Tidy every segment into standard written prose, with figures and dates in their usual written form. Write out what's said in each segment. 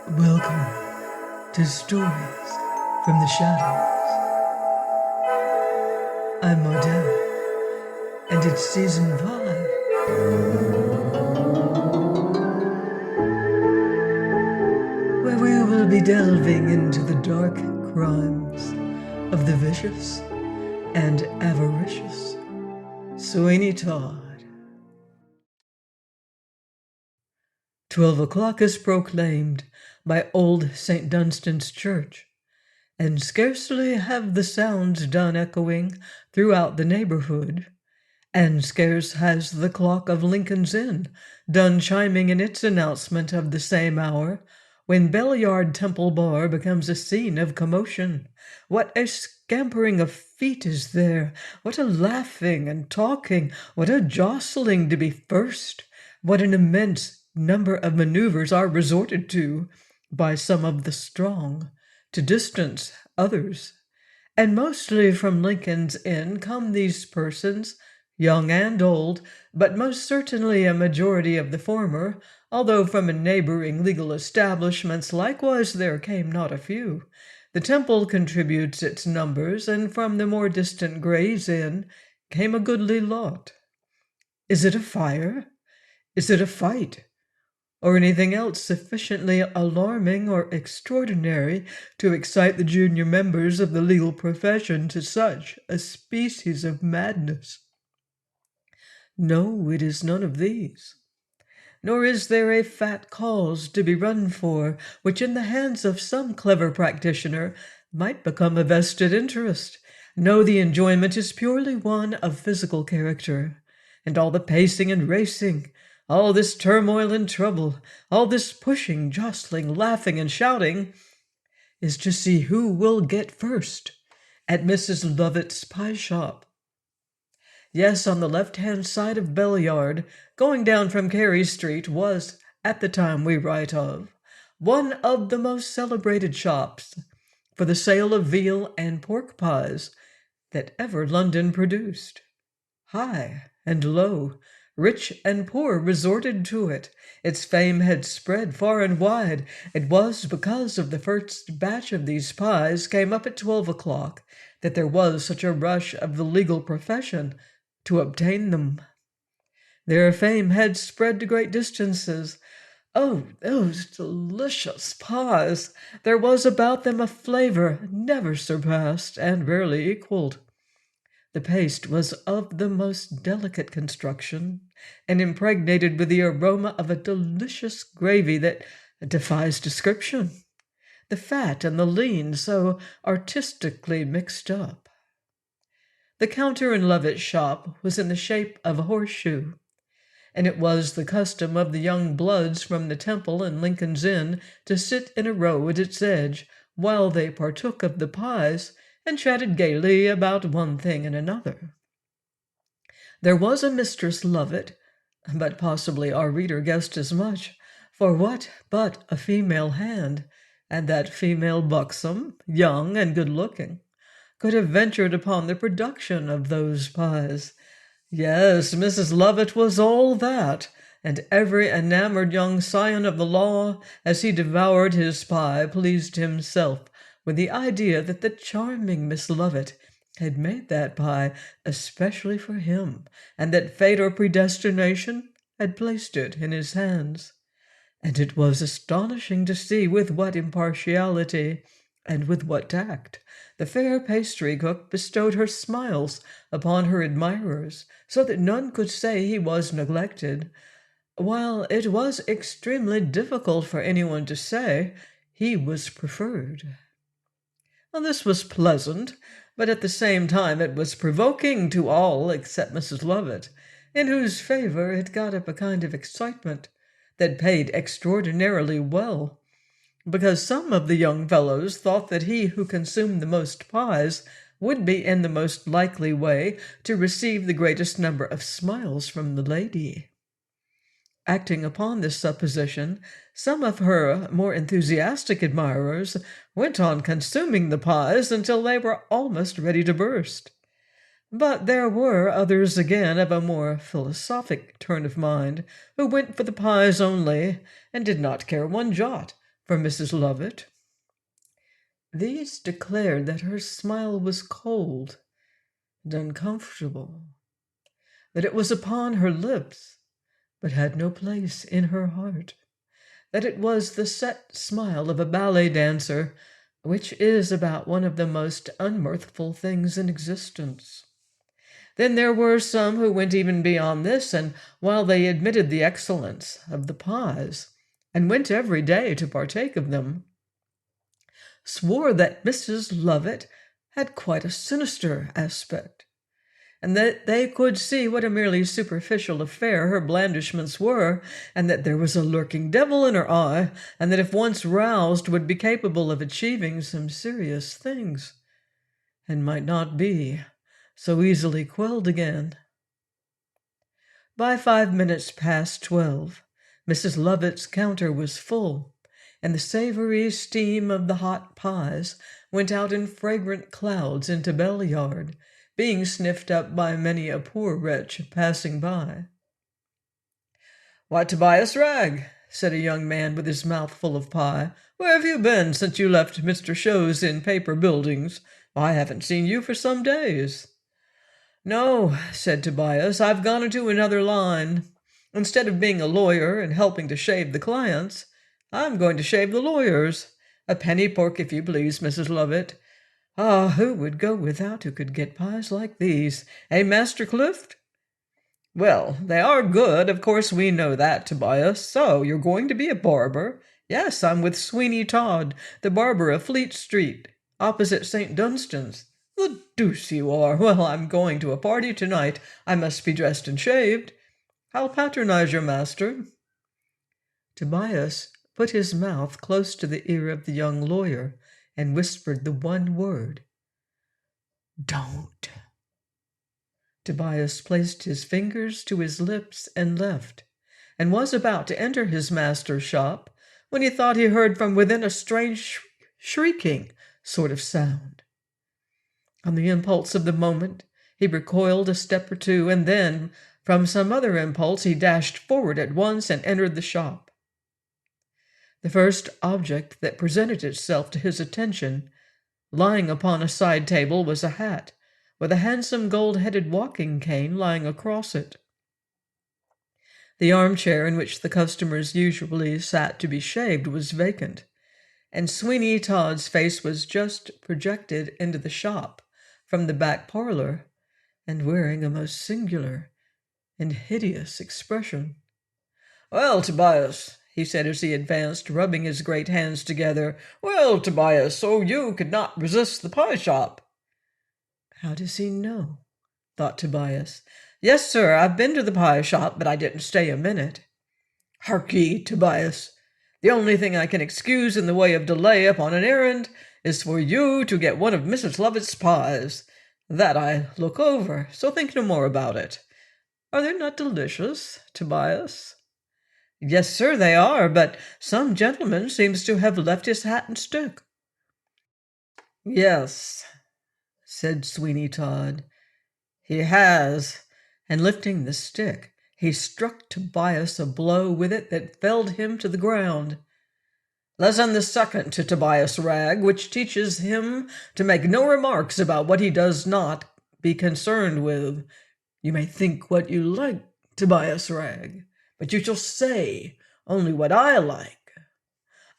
Welcome to Stories from the Shadows. I'm Mardell, and it's Season 5. Where we will be delving into the dark crimes of the vicious and avaricious Sweeney Todd. 12 o'clock is proclaimed by Old St. Dunstan's Church, and scarcely have the sounds done echoing throughout the neighborhood, and scarce has the clock of Lincoln's Inn done chiming in its announcement of the same hour, when Bellyard Temple Bar becomes a scene of commotion. What a scampering of feet is there! What a laughing and talking! What a jostling to be first! What an immense number of maneuvers are resorted to by some of the strong to distance others. And mostly from Lincoln's Inn come these persons, young and old, but most certainly a majority of the former, although from neighboring legal establishments likewise there came not a few. The Temple contributes its numbers, and from the more distant Gray's Inn came a goodly lot. Is it a fire? Is it a fight? Or anything else sufficiently alarming or extraordinary to excite the junior members of the legal profession to such a species of madness? No, it is none of these. Nor is there a fat cause to be run for, which in the hands of some clever practitioner might become a vested interest. No, the enjoyment is purely one of physical character, and all the pacing and racing, all this turmoil and trouble, all this pushing, jostling, laughing, and shouting, is to see who will get first at Mrs. Lovett's pie shop. Yes, on the left-hand side of Bellyard, going down from Carey Street, was, at the time we write of, one of the most celebrated shops for the sale of veal and pork pies that ever London produced. High and low, rich and poor resorted to it. Its fame had spread far and wide. It was because of the first batch of these pies came up at 12 o'clock that there was such a rush of the legal profession to obtain them. Their fame had spread to great distances. Oh, those delicious pies! There was about them a flavor never surpassed and rarely equaled. The paste was of the most delicate construction, and impregnated with the aroma of a delicious gravy that defies description. The fat and the lean so artistically mixed up. The counter in Lovett's shop was in the shape of a horseshoe, and it was the custom of the young bloods from the Temple and Lincoln's Inn to sit in a row at its edge while they partook of the pies and chatted gaily about one thing and another. There was a Mistress Lovett, but possibly our reader guessed as much, for what but a female hand, and that female buxom, young, and good-looking, could have ventured upon the production of those pies? Yes, Mrs. Lovett was all that, and every enamored young scion of the law, as he devoured his pie, pleased himself with the idea that the charming Miss Lovett had made that pie especially for him, and that fate or predestination had placed it in his hands. And it was astonishing to see with what impartiality and with what tact the fair pastry cook bestowed her smiles upon her admirers, so that none could say he was neglected, while it was extremely difficult for anyone to say he was preferred. Well, this was pleasant, but at the same time it was provoking to all except Mrs. Lovett, in whose favor it got up a kind of excitement that paid extraordinarily well, because some of the young fellows thought that he who consumed the most pies would be in the most likely way to receive the greatest number of smiles from the lady. Acting upon this supposition, some of her more enthusiastic admirers went on consuming the pies until they were almost ready to burst. But there were others again of a more philosophic turn of mind, who went for the pies only, and did not care one jot for Mrs. Lovett. These declared that her smile was cold and uncomfortable, that it was upon her lips, but had no place in her heart, that it was the set smile of a ballet dancer, which is about one of the most unmirthful things in existence. Then there were some who went even beyond this, and while they admitted the excellence of the pies, and went every day to partake of them, swore that Mrs. Lovett had quite a sinister aspect, and that they could see what a merely superficial affair her blandishments were, and that there was a lurking devil in her eye, and that if once roused would be capable of achieving some serious things, and might not be so easily quelled again. By 5 minutes past 12, Mrs. Lovett's counter was full, and the savory steam of the hot pies went out in fragrant clouds into Bell Yard, being sniffed up by many a poor wretch passing by. "Why, Tobias Ragg," said a young man with his mouth full of pie, "where have you been since you left Mr. Show's in paper buildings? I haven't seen you for some days." "No," said Tobias, "I've gone into another line. Instead of being a lawyer and helping to shave the clients, I'm going to shave the lawyers. A penny pork, if you please, Mrs. Lovett. Ah, who would go without who could get pies like these? Eh, Master Clift?" "Well, they are good, of course we know that, Tobias. So you're going to be a barber?" "Yes, I'm with Sweeney Todd, the barber of Fleet Street, opposite St. Dunstan's." "The deuce you are! Well, I'm going to a party tonight. I must be dressed and shaved. I'll patronize your master." Tobias put his mouth close to the ear of the young lawyer and whispered the one word, "Don't." Tobias placed his fingers to his lips and left, and was about to enter his master's shop when he thought he heard from within a strange shrieking sort of sound. On the impulse of the moment, he recoiled a step or two, and then, from some other impulse, he dashed forward at once and entered the shop. The first object that presented itself to his attention, lying upon a side table, was a hat, with a handsome gold-headed walking cane lying across it. The armchair in which the customers usually sat to be shaved was vacant, and Sweeney Todd's face was just projected into the shop from the back parlor, and wearing a most singular and hideous expression. "Well, Tobias," he said as he advanced, rubbing his great hands together. "Well, Tobias, so you could not resist the pie shop." How does he know? Thought Tobias. "Yes, sir, I've been to the pie shop, but I didn't stay a minute." "Hark ye, Tobias, the only thing I can excuse in the way of delay upon an errand is for you to get one of Mrs. Lovett's pies. That I look over, so think no more about it. Are they not delicious, Tobias?" "Yes, sir, they are, but some gentleman seems to have left his hat and stick." "Yes," said Sweeney Todd, "he has," and lifting the stick, he struck Tobias a blow with it that felled him to the ground. "Lesson the second to Tobias Ragg, which teaches him to make no remarks about what he does not be concerned with. You may think what you like, Tobias Ragg, but you shall say only what I like."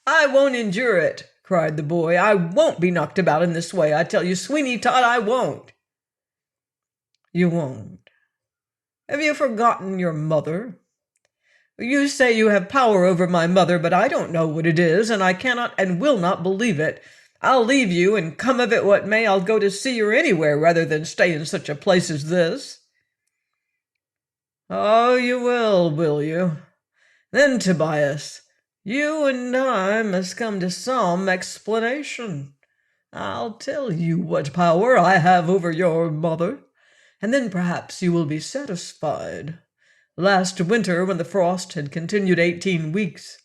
"I won't endure it," cried the boy. "I won't be knocked about in this way. I tell you, Sweeney Todd, I won't." "You won't? Have you forgotten your mother? You say you have power over my mother, but I don't know what it is, and I cannot and will not believe it. I'll leave you, and come of it what may, I'll go to see her anywhere rather than stay in such a place as this." "Oh, you will you? Then, Tobias, you and I must come to some explanation. I'll tell you what power I have over your mother, and then perhaps you will be satisfied. Last winter, when the frost had continued 18 weeks,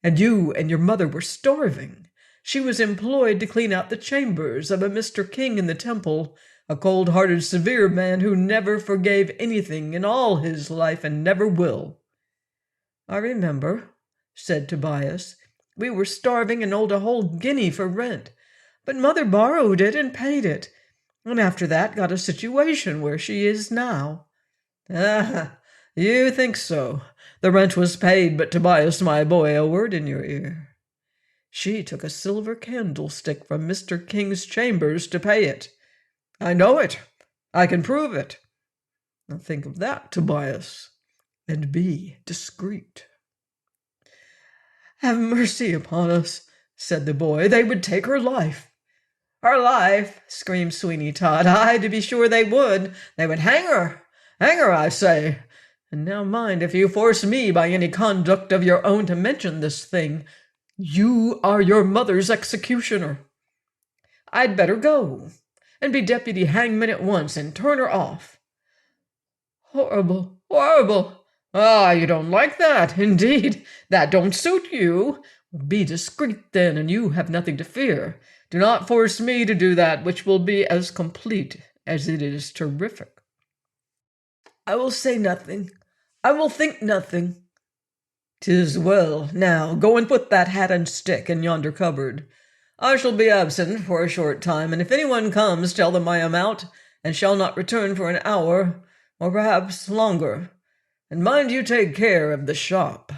and you and your mother were starving, she was employed to clean out the chambers of a Mr. King in the Temple, a cold-hearted, severe man who never forgave anything in all his life and never will." "I remember," said Tobias, We were starving and owed a whole guinea for rent. But Mother borrowed it and paid it, and after that got a situation where she is now." "Ah, you think so. The rent was paid, but Tobias, my boy, a word in your ear. She took a silver candlestick from Mr. King's chambers to pay it. I know it. I can prove it. Now think of that, Tobias, and be discreet." "Have mercy upon us," said the boy. "They would take her life." "Her life!" screamed Sweeney Todd. "Aye, to be sure they would. They would hang her. Hang her, I say. And now mind, if you force me by any conduct of your own to mention this thing, you are your mother's executioner. I'd better go and be deputy hangman at once and turn her off." "Horrible, horrible! Ah, you don't like that, indeed. That don't suit you. Be discreet, then, and you have nothing to fear. Do not force me to do that which will be as complete as it is terrific." "I will say nothing. I will think nothing." "'Tis well. Now go and put that hat and stick in yonder cupboard. I shall be absent for a short time, and if anyone comes, tell them I am out, and shall not return for an hour, or perhaps longer. And mind you take care of the shop."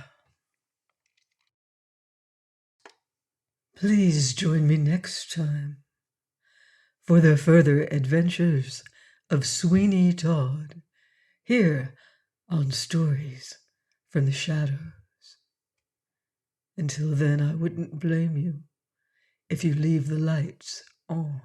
Please join me next time for the further adventures of Sweeney Todd, here on Stories from the Shadows. Until then, I wouldn't blame you if you leave the lights on.